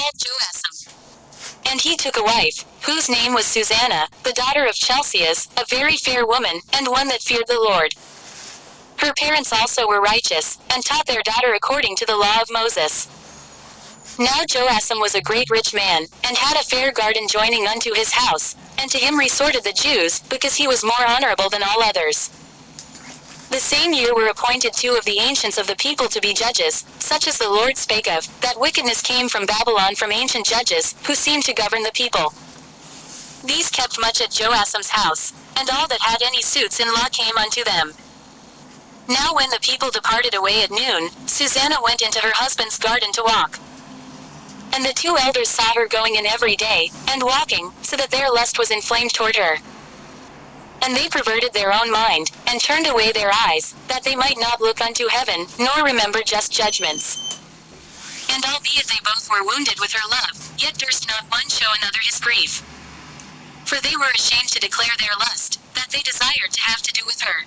called Joasam. And he took a wife, whose name was Susanna, the daughter of Chelcias, a very fair woman, and one that feared the Lord. Her parents also were righteous, and taught their daughter according to the law of Moses. Now Joasam was a great rich man, and had a fair garden joining unto his house, and to him resorted the Jews, because he was more honorable than all others. The same year were appointed 2 of the ancients of the people to be judges, such as the Lord spake of, that wickedness came from Babylon from ancient judges, who seemed to govern the people. These kept much at Joasam's house, and all that had any suits in law came unto them. Now when the people departed away at noon, Susanna went into her husband's garden to walk. And the 2 elders saw her going in every day, and walking, so that their lust was inflamed toward her. And they perverted their own mind, and turned away their eyes, that they might not look unto heaven, nor remember just judgments. And albeit they both were wounded with her love, yet durst not one show another his grief. For they were ashamed to declare their lust, that they desired to have to do with her.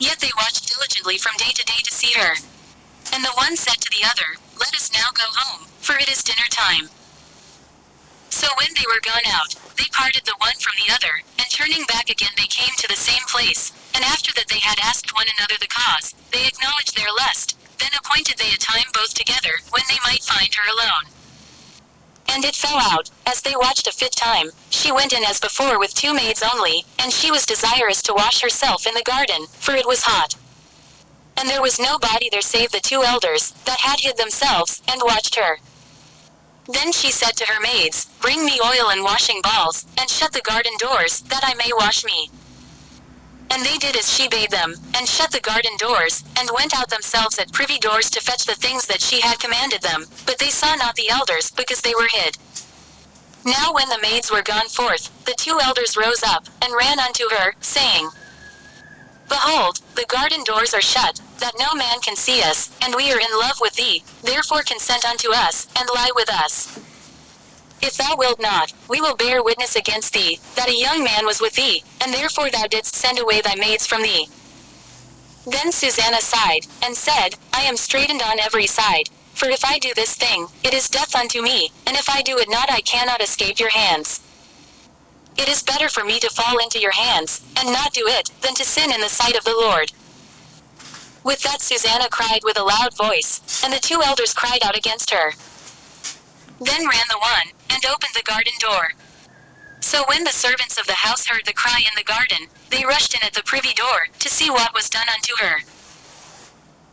Yet they watched diligently from day to day to see her. And the one said to the other, Let us now go home, for it is dinner time. So when they were gone out, they parted the one from the other, and turning back again they came to the same place, and after that they had asked one another the cause, they acknowledged their lust, then appointed they a time both together, when they might find her alone. And it fell out, as they watched a fit time, she went in as before with 2 maids only, and she was desirous to wash herself in the garden, for it was hot. And there was no body there save the 2 elders, that had hid themselves, and watched her. Then she said to her maids, Bring me oil and washing balls, and shut the garden doors, that I may wash me. And they did as she bade them, and shut the garden doors, and went out themselves at privy doors to fetch the things that she had commanded them, but they saw not the elders, because they were hid. Now when the maids were gone forth, the 2 elders rose up, and ran unto her, saying, Behold, the garden doors are shut, that no man can see us, and we are in love with thee, therefore consent unto us, and lie with us. If thou wilt not, we will bear witness against thee, that a young man was with thee, and therefore thou didst send away thy maids from thee. Then Susanna sighed, and said, I am straitened on every side, for if I do this thing, it is death unto me, and if I do it not I cannot escape your hands. It is better for me to fall into your hands, and not do it, than to sin in the sight of the Lord. With that Susanna cried with a loud voice, and the 2 elders cried out against her. Then ran the one, and opened the garden door. So when the servants of the house heard the cry in the garden, they rushed in at the privy door, to see what was done unto her.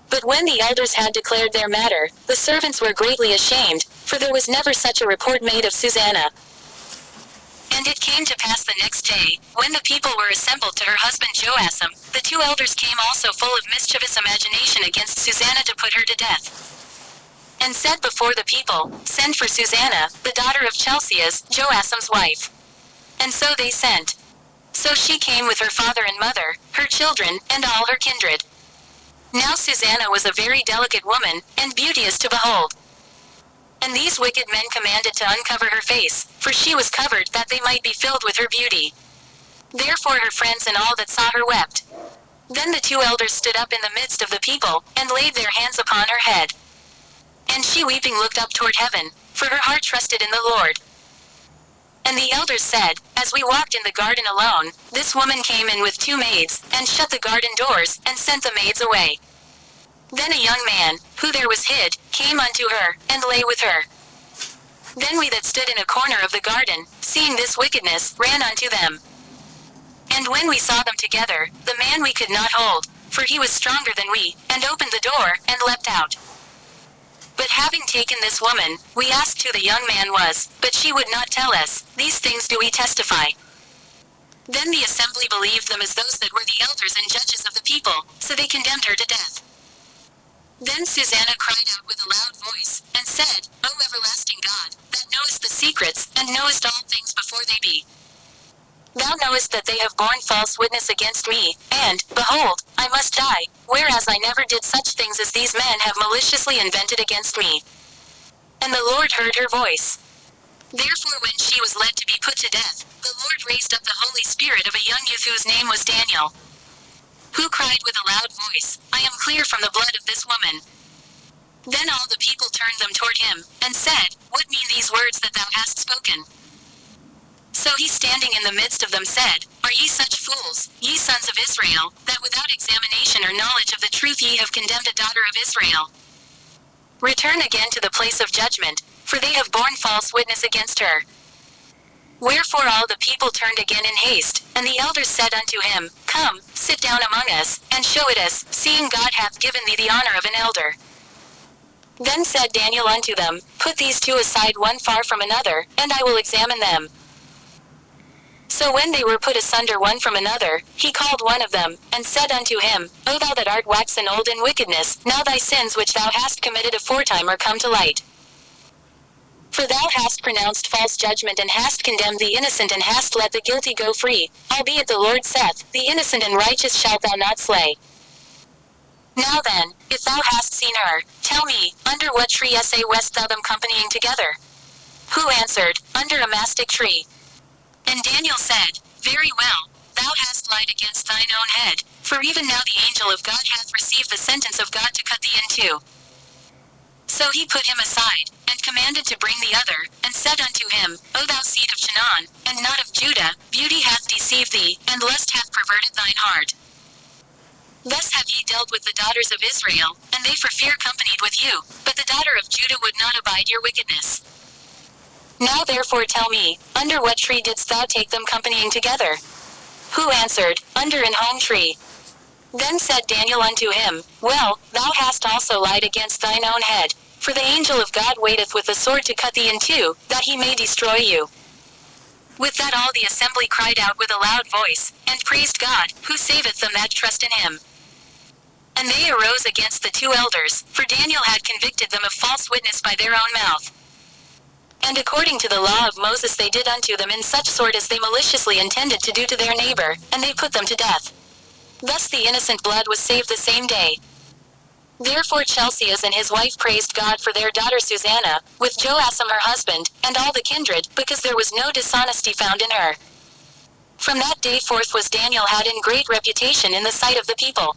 But when the elders had declared their matter, the servants were greatly ashamed, for there was never such a report made of Susanna. And it came to pass the next day, when the people were assembled to her husband Joasam, the 2 elders came also full of mischievous imagination against Susanna to put her to death. And said before the people, Send for Susanna, the daughter of Chelcias, Joasam's wife. And so they sent. So she came with her father and mother, her children, and all her kindred. Now Susanna was a very delicate woman, and beauteous to behold. And these wicked men commanded to uncover her face, for she was covered that they might be filled with her beauty. Therefore her friends and all that saw her wept. Then the 2 elders stood up in the midst of the people, and laid their hands upon her head. And she weeping looked up toward heaven, for her heart trusted in the Lord. And the elders said, As we walked in the garden alone, this woman came in with 2 maids, and shut the garden doors, and sent the maids away. Then a young man, who there was hid, came unto her, and lay with her. Then we that stood in a corner of the garden, seeing this wickedness, ran unto them. And when we saw them together, the man we could not hold, for he was stronger than we, and opened the door, and leapt out. But having taken this woman, we asked who the young man was, but she would not tell us. These things do we testify. Then the assembly believed them as those that were the elders and judges of the people, so they condemned her to death. Then Susanna cried out with a loud voice, and said, O everlasting God, that knowest the secrets, and knowest all things before they be. Thou knowest that they have borne false witness against me, and, behold, I must die, whereas I never did such things as these men have maliciously invented against me. And the Lord heard her voice. Therefore when she was led to be put to death, the Lord raised up the Holy Spirit of a young youth whose name was Daniel, who cried with a loud voice, I am clear from the blood of this woman. Then all the people turned them toward him, and said, What mean these words that thou hast spoken? So he standing in the midst of them said, Are ye such fools, ye sons of Israel, that without examination or knowledge of the truth ye have condemned a daughter of Israel? Return again to the place of judgment, for they have borne false witness against her. Wherefore all the people turned again in haste, and the elders said unto him, Come, sit down among us, and show it us, seeing God hath given thee the honor of an elder. Then said Daniel unto them, Put these two aside one far from another, and I will examine them. So when they were put asunder one from another, he called one of them, and said unto him, O thou that art waxen old in wickedness, now thy sins which thou hast committed aforetime are come to light. For thou hast pronounced false judgment, and hast condemned the innocent, and hast let the guilty go free, albeit the Lord saith, The innocent and righteous shalt thou not slay. Now then, if thou hast seen her, tell me, under what tree west thou them companying together? Who answered, Under a mastic tree. And Daniel said, Very well, thou hast lied against thine own head, for even now the angel of God hath received the sentence of God to cut thee in two. So he put him aside, and commanded to bring the other, and said unto him, O thou seed of Chanaan, and not of Judah, beauty hath deceived thee, and lust hath perverted thine heart. Thus have ye dealt with the daughters of Israel, and they for fear companied with you, but the daughter of Judah would not abide your wickedness. Now therefore tell me, under what tree didst thou take them companying together? Who answered, Under an home tree. Then said Daniel unto him, Well, thou hast also lied against thine own head, for the angel of God waiteth with the sword to cut thee in two, that he may destroy you. With that all the assembly cried out with a loud voice, and praised God, who saveth them that trust in him. And they arose against the two elders, for Daniel had convicted them of false witness by their own mouth. And according to the law of Moses they did unto them in such sort as they maliciously intended to do to their neighbor, and they put them to death. Thus the innocent blood was saved the same day. Therefore Chelcias and his wife praised God for their daughter Susanna, with Joasam her husband, and all the kindred, because there was no dishonesty found in her. From that day forth was Daniel had in great reputation in the sight of the people.